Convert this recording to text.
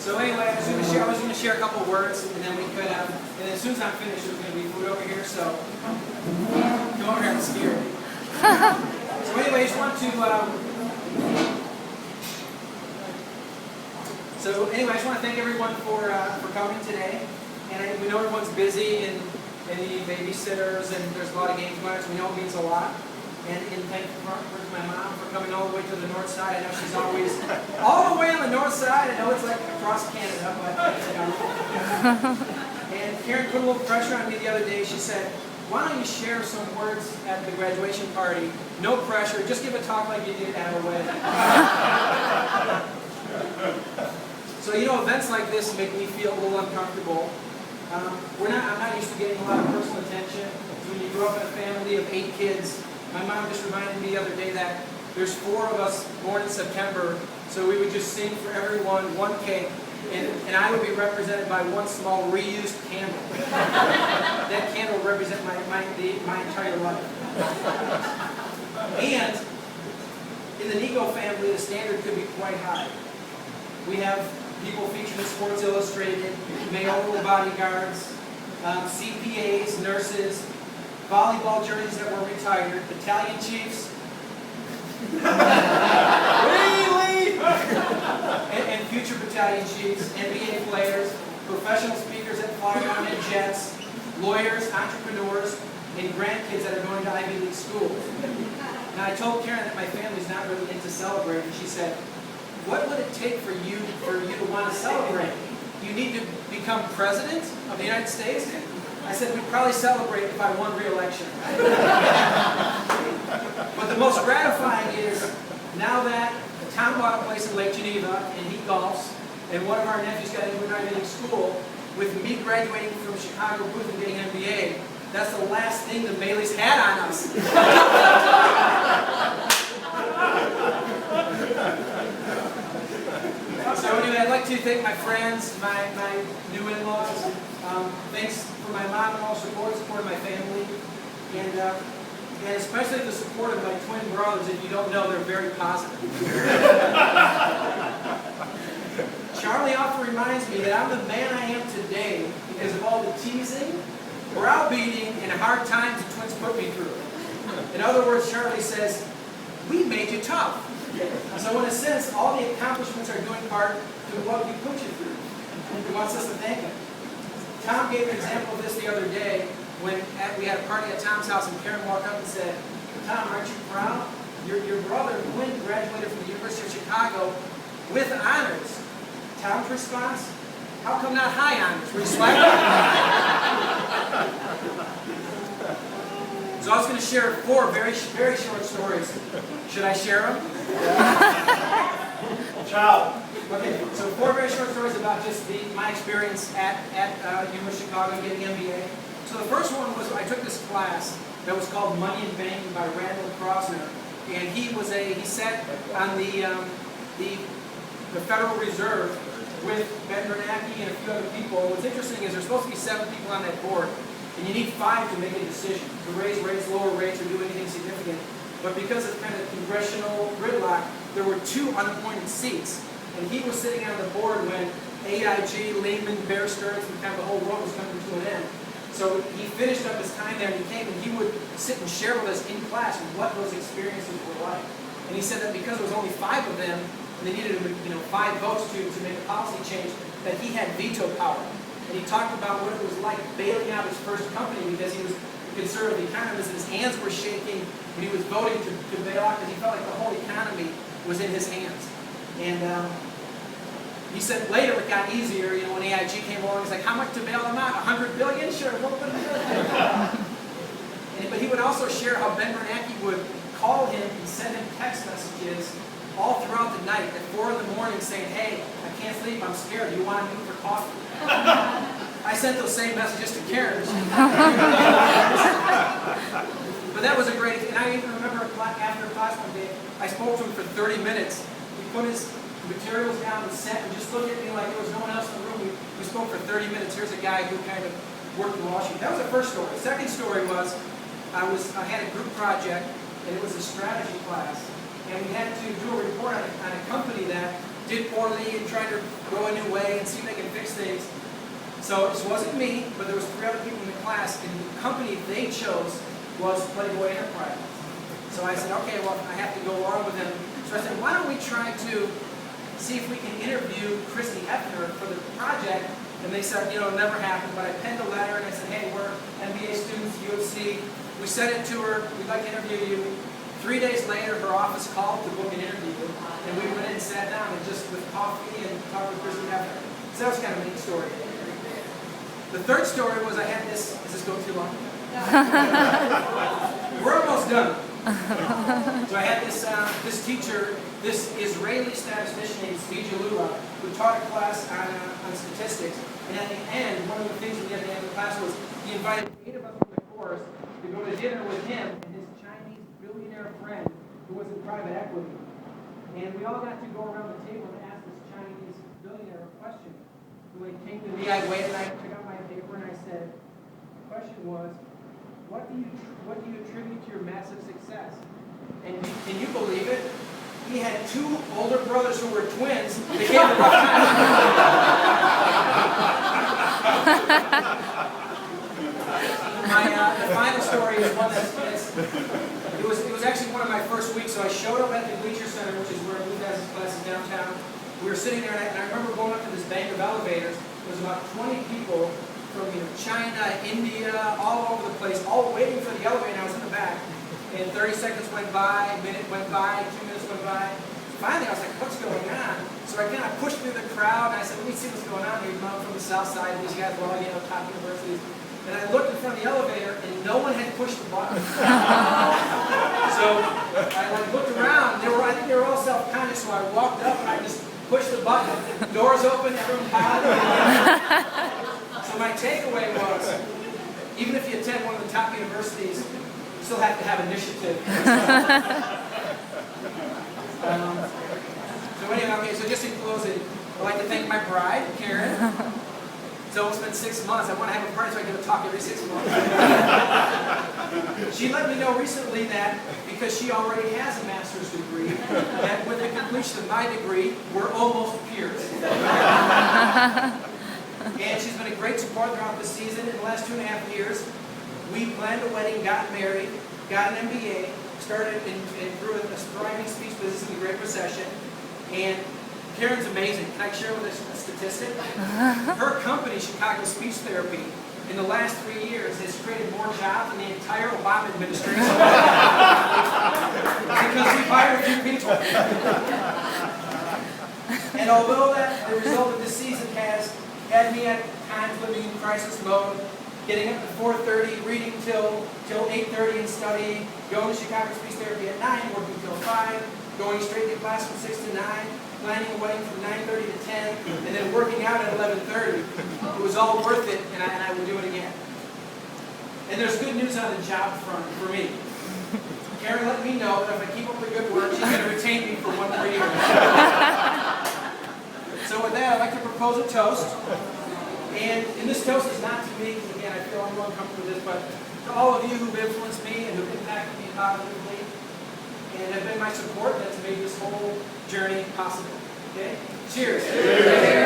So anyway, I was going to share a couple of words, and then we could, and then as soon as I'm finished, there's going to be food over here. So come over here, I'm scared. So anyway, I just want to. I just want to thank everyone for coming today. And we know everyone's busy and need babysitters, and there's a lot of games going on, so we know it means a lot. And thank you for my mom for coming all the way to the north side. I know she's always all the way on the north side. I know it's like across Canada, but and Karen put a little pressure on me the other day. She said, "Why don't you share some words at the graduation party? No pressure. Just give a talk like you did at a wedding." So events like this make me feel a little uncomfortable. I'm not used to getting a lot of personal attention. When you grow up in a family of 8 kids. My mom just reminded me the other day that there's 4 of us born in September, so we would just sing for everyone one cake, and I would be represented by one small reused candle. That candle would represent my entire life. And in the Nico family, the standard could be quite high. We have people featured in Sports Illustrated, mayoral bodyguards, CPAs, nurses, volleyball jerseys that were retired, battalion chiefs, and future battalion chiefs, NBA players, professional speakers that fly around in jets, lawyers, entrepreneurs, and grandkids that are going to Ivy League schools. Now I told Karen that my family's not really into celebrating. She said, "What would it take for you to want to celebrate? You need to become president of the United States?" I said, "We'd probably celebrate if I won re-election." But the most gratifying is, now that Tom bought a place in Lake Geneva and he golfs, and one of our nephews got into an Ivy League school, with me graduating from Chicago Booth and getting an MBA, that's the last thing the Baileys had on us. So anyway, I'd like to thank my friends, my new in-laws. Thanks for my mom-in-law support of my family, and especially the support of my twin brothers. If you don't know, they're very positive. Charlie often reminds me that I'm the man I am today because of all the teasing, browbeating, and hard times the twins put me through. In other words, Charlie says, "We made you tough." So in a sense, all the accomplishments are doing part to what we put you through. He wants us to thank him. Tom gave an example of this the other day when we had a party at Tom's house, and Karen walked up and said, "Tom, aren't you proud? Your brother, Quinn, graduated from the University of Chicago with honors." Tom's response, "How come not high honors? Were you slacking?" So I was going to share 4 very, very short stories. Should I share them? Ciao. Okay, so 4 very short stories about just my experience at University of Chicago getting MBA. So the first one was I took this class that was called Money and Banking by Randall Krosner, and he sat on the Federal Reserve with Ben Bernanke and a few other people. And what's interesting is there's supposed to be 7 people on that board, and you need 5 to make a decision to raise rates, lower rates, or do anything significant. But because of kind of congressional gridlock, there were 2 unappointed seats. And he was sitting on the board when AIG, Lehman, Bear Stearns, and kind of the whole world was coming to an end. So he finished up his time there, and he came and he would sit and share with us in class what those experiences were like. And he said that because there was only 5 of them, and they needed 5 votes to make a policy change, that he had veto power. And he talked about what it was like bailing out his first company because he was a conservative economist and his hands were shaking when he was voting to bail out because he felt like the whole economy was in his hands. And he said later it got easier, when AIG came along, he's like, "How much to bail them out? $100 billion? Sure, we'll put it in." But he would also share how Ben Bernanke would call him and send him text messages all throughout the night at 4 in the morning saying, "Hey, I can't sleep, I'm scared, do you want to meet for coffee?" I sent those same messages to Karen. But that was a great, and I even remember after class one day, I spoke to him for 30 minutes. He put his materials down and sat and just looked at me like there was no one else in the room. We spoke for 30 minutes. Here's a guy who kind of worked in Washington. That was the first story. The second story was I had a group project, and it was a strategy class. And we had to do a report on a company that did poorly and tried to go a new way and see if they can fix things. So this wasn't me, but there was 3 other people in the class, and the company they chose was Playboy Enterprises. So I said, okay, well, I have to go along with them. So I said, why don't we try to see if we can interview Christy Hefner for the project? And they said, you know, it never happened, but I penned a letter and I said, hey, we're MBA students, UFC. We sent it to her, we'd like to interview you. 3 days later, her office called to book an interview, and we went in and sat down and just with coffee and talked with Christy Hefner. So that was kind of a neat story. The third story was I had this, is this going too long? We're almost done. So I had this teacher, this Israeli statistician named Zvi Jalula, who taught a class on statistics. And at the end, one of the things we did at the end of the class was he invited 8 of us from the course to go to dinner with him and his Chinese billionaire friend who was in private equity. And we all got to go around the table and ask this Chinese billionaire a question. So when he came to me, I waited and I took out my paper and I said, the question was, what do you attribute to your massive success? And can you believe it? He had 2 older brothers who were twins. They gave him a rough time. The final story is one it was actually one of my first weeks. So I showed up at the Bleacher Center, which is where Lou has his classes downtown. We were sitting there, and I remember going up to this bank of elevators. There was about 20 people from China, India, all over the place, all waiting for the elevator, and I was in the back. And 30 seconds went by, a minute went by, 2 minutes went by. Finally, I was like, what's going on? So I kind of pushed through the crowd, and I said, let me see what's going on here. I'm from the south side, and these guys were all, top universities. And I looked in front of the elevator, and no one had pushed the button. So I looked around, I think they were all self-conscious, so I walked up, and I just pushed the button. Doors open, everyone piled in. So my takeaway was, even if you attend one of the top universities, you still have to have initiative. So anyway, okay, so just in closing, I'd like to thank my bride, Karen. It's almost been 6 months. I want to have a party so I give a talk every 6 months. She let me know recently that because she already has a master's degree, that with the completion of my degree, we're almost peers. And she's been a great support throughout the season. In the last 2.5 years, we planned a wedding, got married, got an MBA, started and grew a thriving speech business in the Great Recession. And Karen's amazing. Can I share with us a statistic? Her company, Chicago Speech Therapy, in the last 3 years has created more jobs than the entire Obama administration. Because we've hired a few people. And although that the result of this season has had me at times living in crisis mode, getting up at 4:30, reading till 8:30 and studying, going to Chicago Speech Therapy at 9, working till 5, going straight to class from 6 to 9, planning a wedding from 9:30 to 10, and then working out at 11:30. It was all worth it, and I would do it again. And there's good news on the job front for me. Karen let me know that if I keep up the good work, she's going to retain me for 1 more year. So with that, I'd like to propose a toast. And this toast is not to me, because again, I feel I'm uncomfortable with this, but to all of you who've influenced me and who've impacted me positively and have been my support that's made this whole journey possible. Okay? Cheers. Cheers.